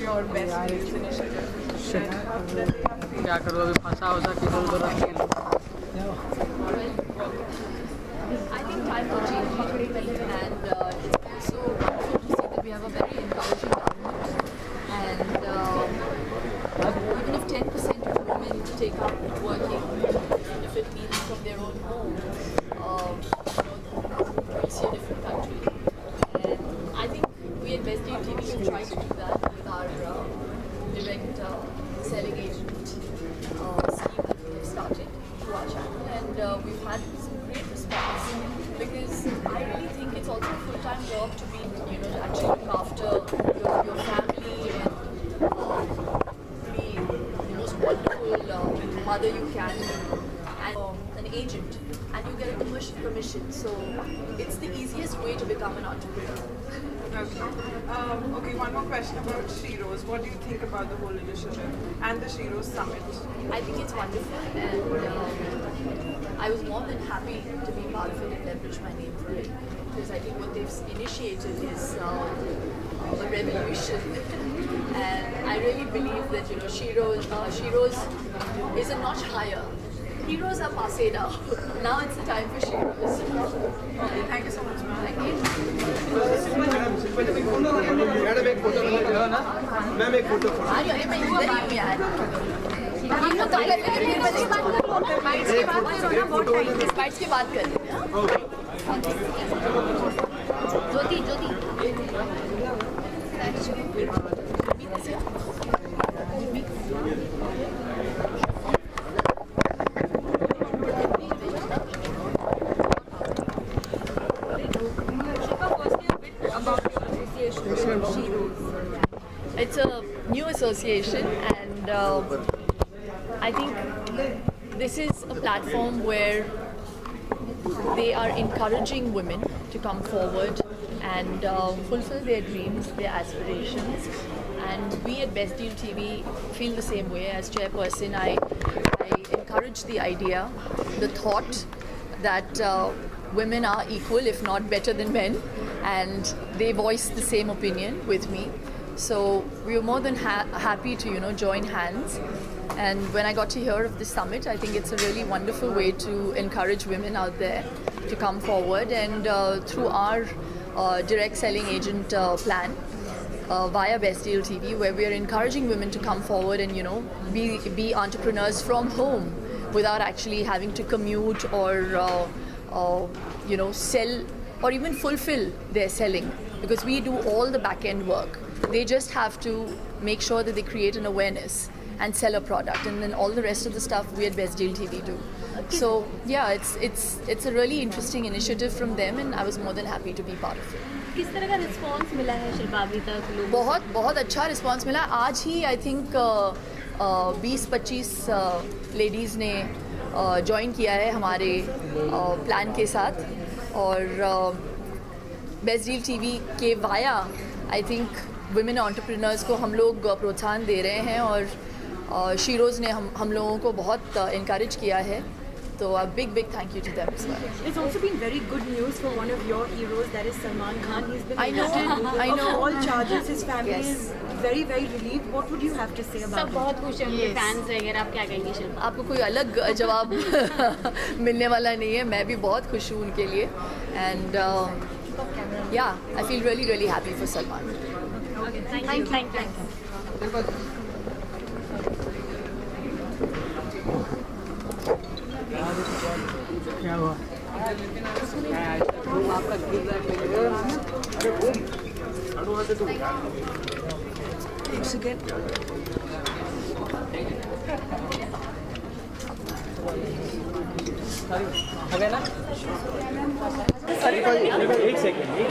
your best dreams initiative? Shit. क्या करूँ अभी फंसा होता कि इधर उधर रख के लो. I think times are changing, and it's also wonderful to see that we have a very encouraging government. And even if 10% of women take up working, if it means from their own home, we'll see a different country. And I think we at Best Deal TV will try to do that with our direct selling agent scheme that we have started through our channel. And we've had some great response because I really think it's also a full-time job to be, to actually look after your family and be the most wonderful mother you can be, and an agent, and you get a commission. So it's the easiest way to become an entrepreneur. Okay, one more question about Sheroes. What do you think about the whole initiative and the Sheroes Summit? I think it's wonderful, and I was more than happy to be part of it and leverage my name for it, because I think what they've initiated is a revolution. And I really believe that Sheroes is a notch higher. Heroes are passé now. Now it's the time for Sheroes. Okay, thank you so much, ma'am. Thank you. Madam एक photo ना ma'am एक photo अरे मैं इधर ही हूँ यार. हम तो इस बाइट्स की बात कर रहे हैं. ज्योति It's a new association, and I think this is a platform where they are encouraging women to come forward and fulfill their dreams, their aspirations. And we at Best Deal TV feel the same way. As chairperson, I encourage the idea, the thought that women are equal, if not better than men, and they voice the same opinion with me. So we were more than happy to join hands. And when I got to hear of this summit, I think it's a really wonderful way to encourage women out there to come forward. And through our direct selling agent plan via Best Deal TV, where we are encouraging women to come forward and be entrepreneurs from home without actually having to commute or sell or even fulfill their selling, because we do all the back end work. They just have to make sure that they create an awareness and sell a product, and then all the rest of the stuff we at Best Deal TV do. So yeah, it's a really interesting initiative from them, and I was more than happy to be part of it. किस तरह का response मिला है शिल्पा अभी तक लोगों? बहुत अच्छा रिस्पांस मिला. आज ही आई थिंक 20-25 लेडीज़ ने ज्वाइन किया है हमारे प्लान के साथ, और बेस्ट डील टीवी के via I think women entrepreneurs को हम लोग प्रोत्साहन दे रहे हैं, और शीरोज़ ने हम लोगों को बहुत इनकरेज किया है. So a big thank you to them as well. It's also been very good news for one of your heroes, that is Salman Khan. He's been arrested I know. of all charges. His family is very relieved. What would you have to say about it? सब बहुत खुश हैं उनके fans वगैरह. आप क्या कहेंगे शिल्पा? आपको कोई अलग जवाब मिलने वाला नहीं है. मैं भी बहुत खुश हूँ उनके लिए, and yeah, I feel really happy for Salman. Okay, thank you. क्या हुआ? एक सेकंड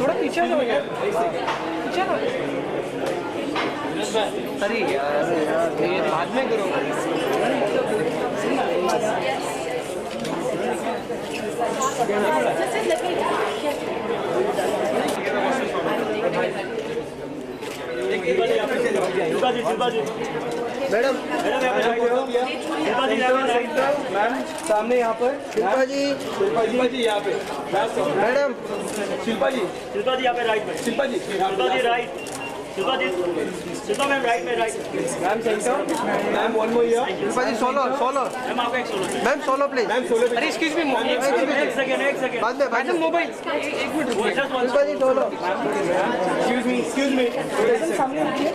थोड़ा पीछे जाओ यार. पीछे ना अरे ये बाद में करो. मैडम मैम सामने यहाँ पर शिल्पा जी यहाँ पे मैडम शिल्पा जी यहाँ पे राइट में शिल्पा जी right Shilpa ma'am, right. Ma'am, center. Ma'am, one more here. Shilpa ji, solo. Ma'am, आपका एक solo. Ma'am, solo please. Ma'am, solo. अरे excuse me, एक second. बाद में मोबाइल एक मिनट रुकिए. शिल्पा जी solo. Excuse me.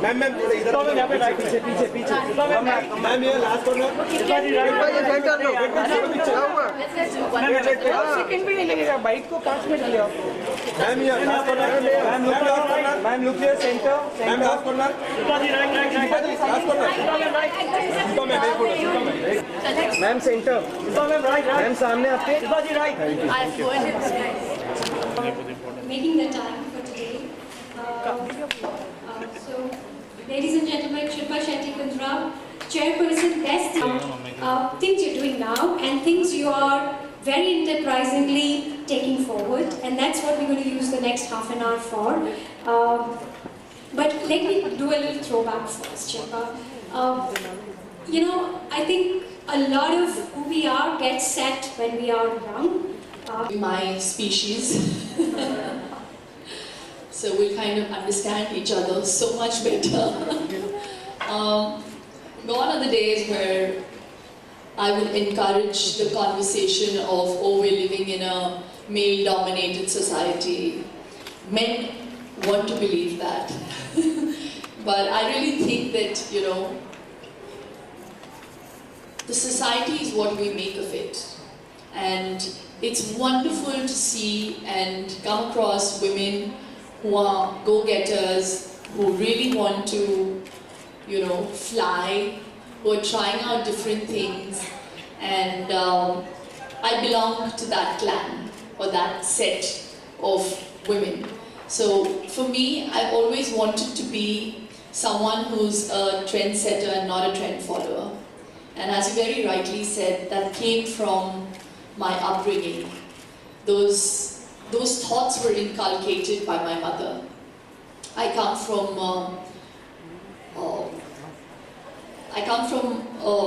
मैम इधर आओ. यहाँ पे राइट पीछे. मैम ये लास्ट कॉर्नर. शिल्पा जी सेंटर लो. सेकंड भी नहीं लगेगा. बाइक को 5 मिनट ले आओ. मैम ये last corner. Ma'am look here centre. Ma'am last corner. Last corner. Ma'am centre. Ma'am सामने आपके. Making the time for today. So, ladies and gentlemen, Shilpa Shetty Kundra, Chairperson, best things you're doing now and things you are very enterprisingly taking forward, and that's what we're going to use the next half an hour for. But let me do a little throwback first, Shilpa. I think a lot of who we are gets set when we are young. My species. So we'll kind of understand each other so much better. Gone are the days where I would encourage the conversation of, oh, we're living in a male-dominated society. Men want to believe that. But I really think that, the society is what we make of it. And it's wonderful to see and come across women who are go-getters, who really want to, fly, who are trying out different things. And I belong to that clan or that set of women. So for me, I always wanted to be someone who's a trendsetter and not a trend follower. And as you very rightly said, that came from my upbringing. Those thoughts were inculcated by my mother. I come from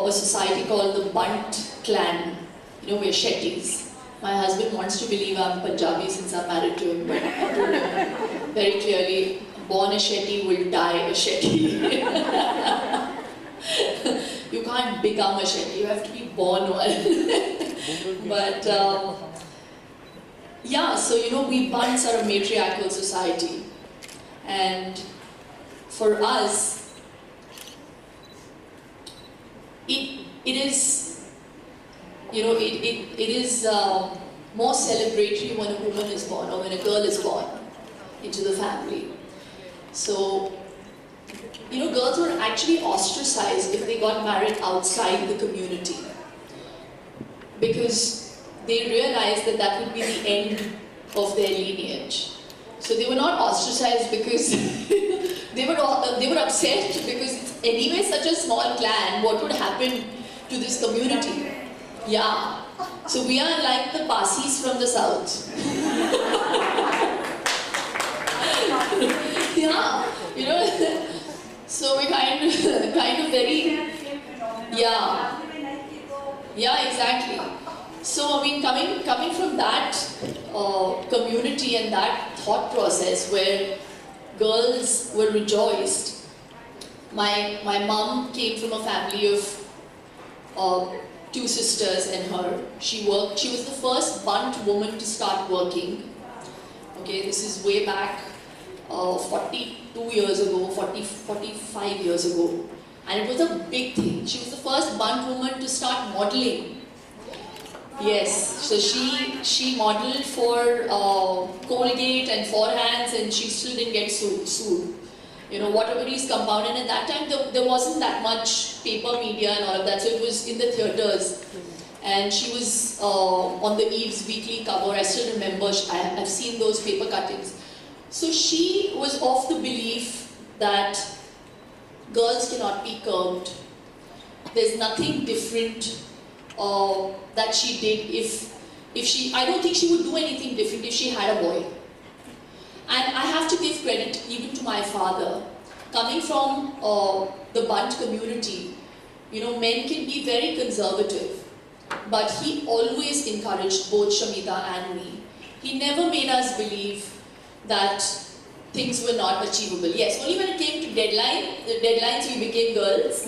a society called the Bunt clan. We're Shettys. My husband wants to believe I'm Punjabi since I'm married to him, but I told him very clearly, born a Shetty will die a Shetty. You can't become a Shetty, you have to be born one. But we Bunts are a matriarchal society. And for us, it is more celebratory when a woman is born or when a girl is born into the family. So, girls were actually ostracized if they got married outside the community, because they realized that would be the end of their lineage. So they were not ostracized because they were upset because it's anyway such a small clan. What would happen to this community? Yeah. So we are like the Parsis from the south. Yeah. So we kind of very, yeah, exactly. So I mean, coming from that community and that thought process where girls were rejoiced. My mom came from a family of 2 sisters and her. She was the first Bunt woman to start working. Okay, this is way back 42 years ago, 45 years ago. And it was a big thing. She was the first Bunt woman to start modeling. Yes, so she modeled for Colgate and Forehands, and she still didn't get sued. Whatever is compounded. And at that time, there wasn't that much paper media and all of that, so it was in the theatres. And she was on the Eve's weekly cover. I still remember, I've seen those paper cuttings. So she was of the belief that girls cannot be curved. There's nothing different that she did I don't think she would do anything different if she had a boy. And I have to give credit even to my father. Coming from the Bunt community, men can be very conservative, but he always encouraged both Shamita and me. He never made us believe that things were not achievable. Yes, only when it came to deadlines we became girls.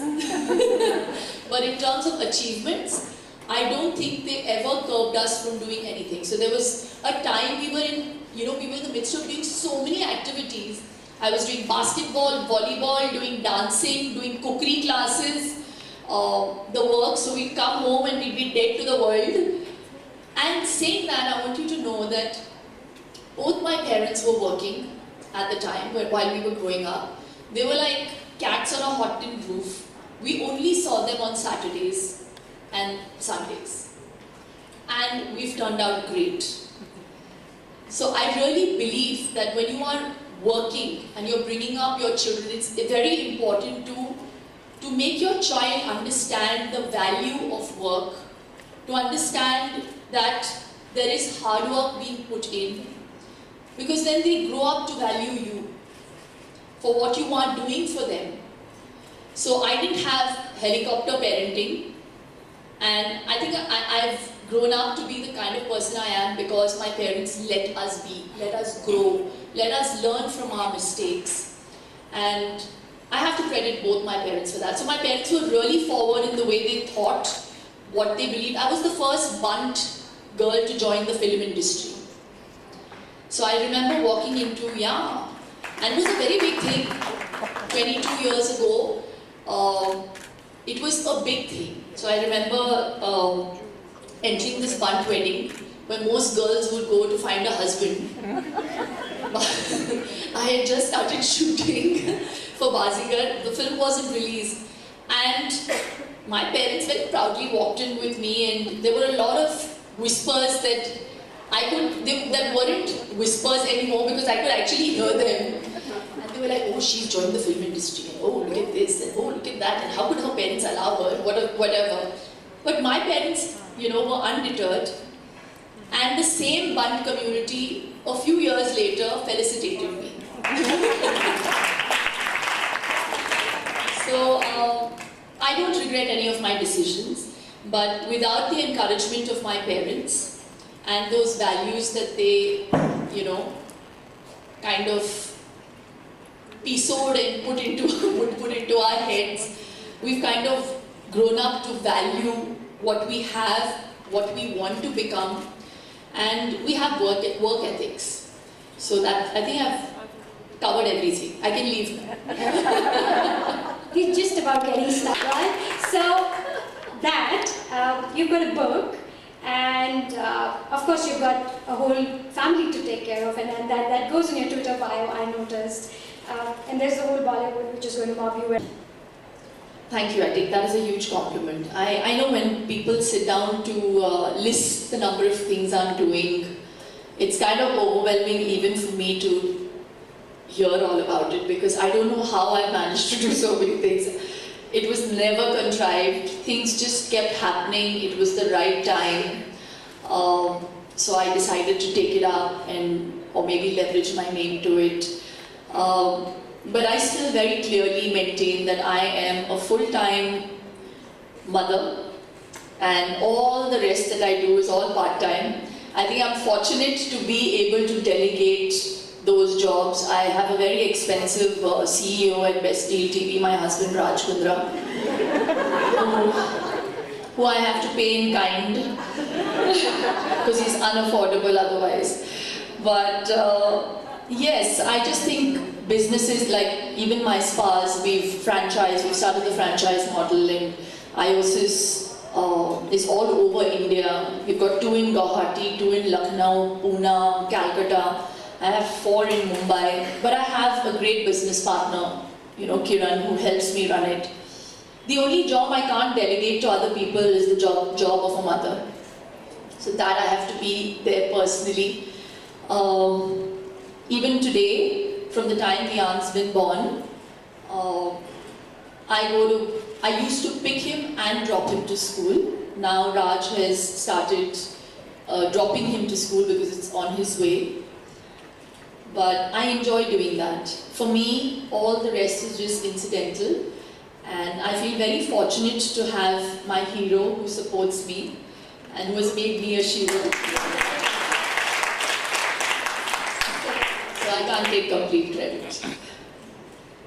But in terms of achievements, I don't think they ever curbed us from doing anything. So there was a time we were in the midst of doing so many activities. I was doing basketball, volleyball, doing dancing, doing cookery classes, the work. So we'd come home and we'd be dead to the world. And saying that, I want you to know that both my parents were working at the time while we were growing up. They were like cats on a hot tin roof. We only saw them on Saturdays and Sundays. And we've turned out great. So I really believe that when you are working and you're bringing up your children, it's very important to make your child understand the value of work, to understand that there is hard work being put in, because then they grow up to value you for what you are doing for them. So I didn't have helicopter parenting, and I think I've grown up to be the kind of person I am because my parents let us be, let us grow, let us learn from our mistakes. And I have to credit both my parents for that. So my parents were really forward in the way they thought, what they believed. I was the first bunt girl to join the film industry. So I remember walking into, and it was a very big thing. 22 years ago, it was a big thing. So I remember entering this bunt wedding where most girls would go to find a husband. I had just started shooting for Bazigar. The film wasn't released. And my parents very proudly walked in with me, and there were a lot of whispers that that weren't whispers anymore because I could actually hear them. And they were like, oh, she's joined the film industry, and oh, look at this, and oh, look at that, and how could her parents allow her, whatever. But my parents, were undeterred. And the same bunt community, a few years later, felicitated me. So, I don't regret any of my decisions, but without the encouragement of my parents and those values that they, kind of pisoed and put into our heads, we've kind of grown up to value what we have, what we want to become, and we have work ethics. So that, I think I've covered everything. I can leave now. We're just about getting started, right? So that, you've got a book, and of course you've got a whole family to take care of, and that goes in your Twitter bio, I noticed. And there's the whole Bollywood which is going to mob you. Thank you, I think that is a huge compliment. I know when people sit down to list the number of things I'm doing, it's kind of overwhelming even for me to hear all about it, because I don't know how I managed to do so many things. It was never contrived, things just kept happening, it was the right time. So I decided to take it up or maybe leverage my name to it. But I still very clearly maintain that I am a full-time mother, and all the rest that I do is all part-time. I think I'm fortunate to be able to delegate those jobs. I have a very expensive CEO at Best Deal TV, my husband Raj Kundra, who I have to pay in kind because he's unaffordable otherwise. But yes, I just think businesses like even my spas, we've started the franchise model, and IOSIS is all over India. We've got 2 in Guwahati, 2 in Lucknow, Pune, Calcutta. I have 4 in Mumbai, but I have a great business partner, Kiran, who helps me run it. The only job I can't delegate to other people is the job of a mother. So that I have to be there personally. Even today, from the time Kian's been born, I used to pick him and drop him to school. Now Raj has started dropping him to school because it's on his way. But I enjoy doing that. For me, all the rest is just incidental. And I feel very fortunate to have my hero who supports me and who has made me a Shero. So I can't take complete credit.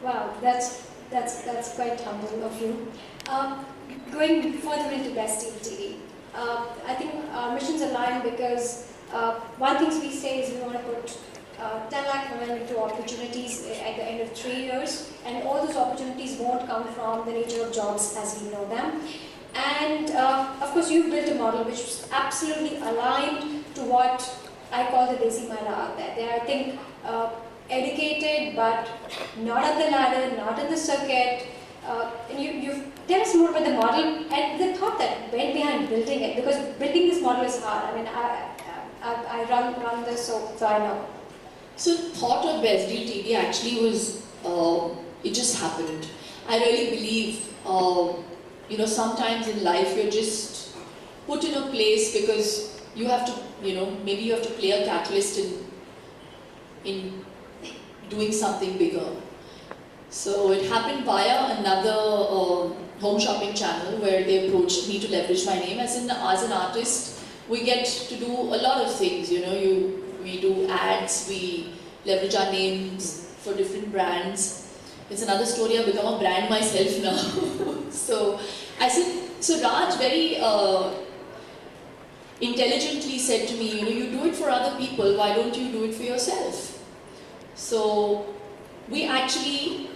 Wow, that's quite humble of you. Going further into Best Deal TV, I think our missions align because one thing we say is we want to put 10 lakh women into opportunities at the end of 3 years, and all those opportunities won't come from the nature of jobs as we know them. And of course, you've built a model which is absolutely aligned to what I call the Desi Mahila out there. They are, I think, educated but not on the ladder, not in the circuit. And you tell us more about the model and the thought that went behind building it, because building this model is hard. I mean, I run this, so I know. So the thought of Best Deal TV actually was, it just happened. I really believe, you know, sometimes in life you're just put in a place because you have to, you know, maybe you have to play a catalyst in doing something bigger. So it happened via another home shopping channel where they approached me to leverage my name. As an artist, we get to do a lot of things, you know, we do ads, we leverage our names for different brands. It's another story, I've become a brand myself now. So I said, so Raj very intelligently said to me, you know, you do it for other people, why don't you do it for yourself? So we actually,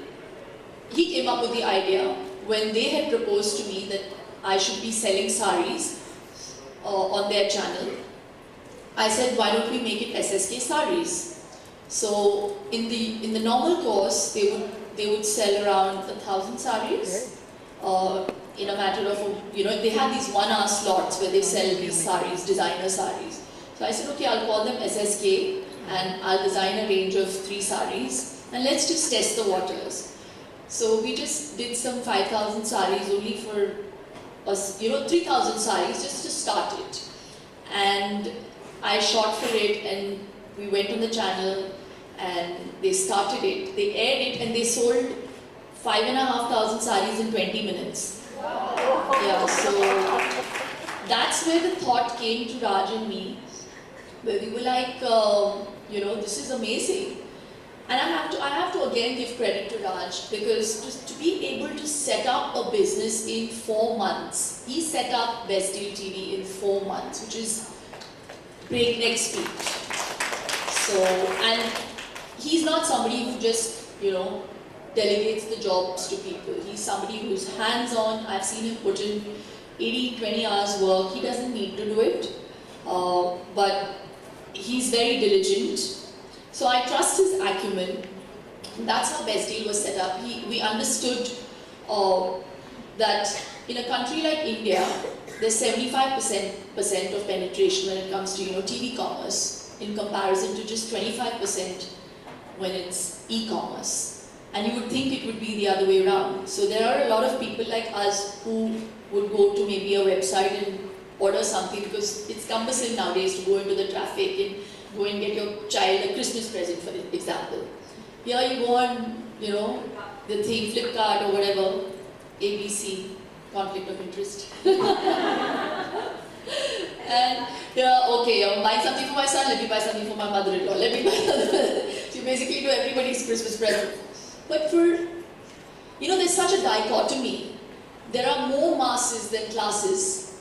he came up with the idea when they had proposed to me that I should be selling saris on their channel. I said, why don't we make it SSK saris? So in the normal course, they would sell around 1,000 saris in a matter of, you know, they have these 1 hour slots where they sell these saris, designer saris. So I said, okay, I'll call them SSK and I'll design a range of 3 saris and let's just test the waters. So we just did some 5,000 saris only for us, you know, 3,000 saris just to start it. And I shot for it and we went on the channel and they started it, they aired it and they sold 5,500 saris in 20 minutes. Yeah, so that's where the thought came to Raj and me, where we were like, you know, this is amazing. And I have to again give credit to Raj, because to be able to set up a business in 4 months, he set up Best Deal TV in 4 months, which is breakneck speed. So, and he's not somebody who just, you know, delegates the jobs to people. He's somebody who's hands-on. I've seen him put in 80, 20 hours work. He doesn't need to do it, but he's very diligent. So I trust his acumen. That's how Best Deal was set up. We understood that in a country like India, there's 75% of penetration when it comes to, you know, TV commerce, in comparison to just 25% when it's e-commerce. And you would think it would be the other way around. So there are a lot of people like us who would go to maybe a website and order something because it's cumbersome nowadays to go into the traffic and go and get your child a Christmas present, for example. Here you go on, you know, the thing, Flipkart or whatever, ABC, conflict of interest. And yeah, okay, I'm buying something for my son, let me buy something for my mother-in-law, let me buy something. So you basically do everybody's Christmas present. But for, you know, there's such a dichotomy. There are more masses than classes.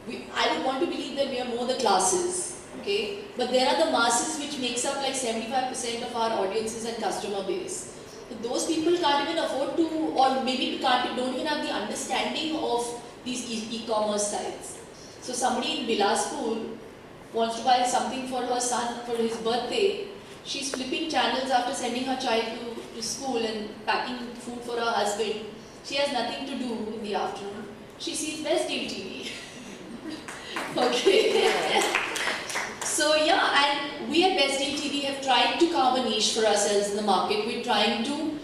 I would want to believe that we are more the classes, okay? But there are the masses which makes up like 75% of our audiences and customer base. But those people can't even afford to, or maybe don't even have the understanding of these e-commerce sites. So somebody in Bilaspur wants to buy something for her son for his birthday. She's flipping channels after sending her child to school and packing food for her husband. She has nothing to do in the afternoon. She sees Best Deal TV. Okay. So yeah, and we at Best Deal TV have tried to carve a niche for ourselves in the market. We're trying to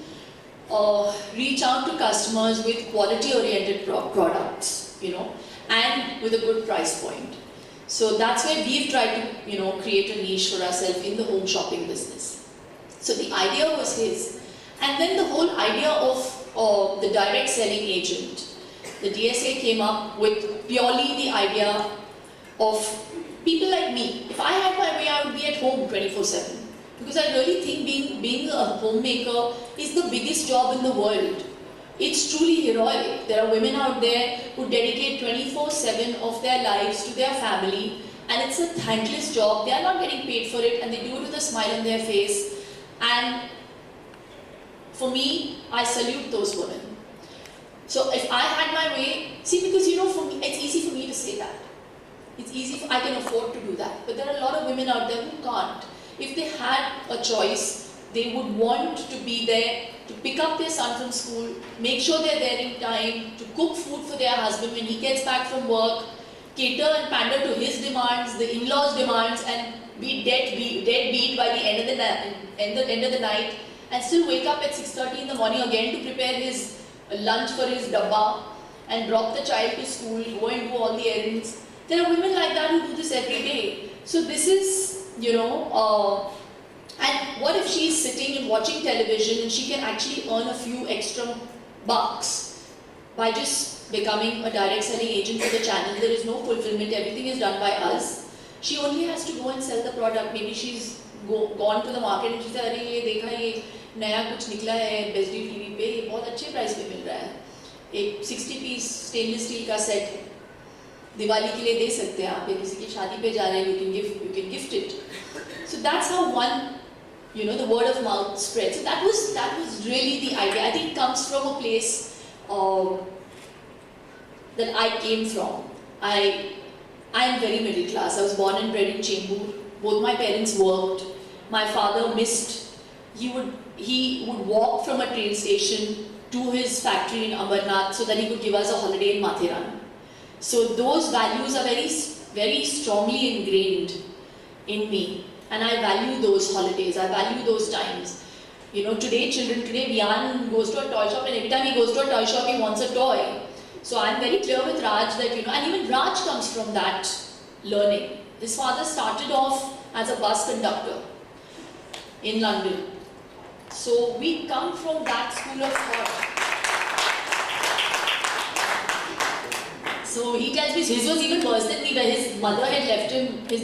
reach out to customers with quality-oriented products, you know, and with a good price point. So that's where we've tried to, you know, create a niche for ourselves in the home shopping business. So the idea was his. And then the whole idea of the direct selling agent, the DSA came up with purely the idea of people like me. If I had my way, I would be at home 24/7. Because I really think being a homemaker is the biggest job in the world. It's truly heroic. There are women out there who dedicate 24/7 of their lives to their family, and it's a thankless job. They are not getting paid for it, and they do it with a smile on their face. And for me, I salute those women. So if I had my way, see, because for me, it's easy for me to say that. It's easy, I can afford to do that. But there are a lot of women out there who can't. If they had a choice, they would want to be there to pick up their son from school, make sure they're there in time, to cook food for their husband when he gets back from work, cater and pander to his demands, the in-laws' demands, and be deadbeat by the end of the night, and still wake up at 6:30 in the morning again to prepare his lunch for his dabba, and drop the child to school, go and do all the errands. There are women like that who do this every day. So this is, and what if she's sitting and watching television and she can actually earn a few extra bucks by just becoming a direct selling agent for the channel? There is no fulfillment, everything is done by us. She only has to go and sell the product. Maybe she's gone to the market and she said, अरे ये देखा ये नया कुछ निकला है best deal TV पे, ये बहुत अच्छे प्राइस पे मिल रहा है, एक 60 पीस स्टेनलेस स्टील का सेट है, दिवाली के लिए दे सकते हैं आप, या किसी की शादी पे जा रहे हैं, you can gift it. So that's how one, the word of mouth spread. So that was really the idea. I think it comes from a place that I came from. I am very middle class. I was born and bred in Chembur. Both my parents worked. My father missed. He would walk from a train station to his factory in Amarnath so that he could give us a holiday in Mathiran. So those values are very, very strongly ingrained in me. And I value those holidays, I value those times. Today Vian goes to a toy shop, and every time he goes to a toy shop, he wants a toy. So I'm very clear with Raj that, and even Raj comes from that learning. His father started off as a bus conductor in London. So we come from that school of thought. So he tells me his was even worse than me, where his mother had left him, his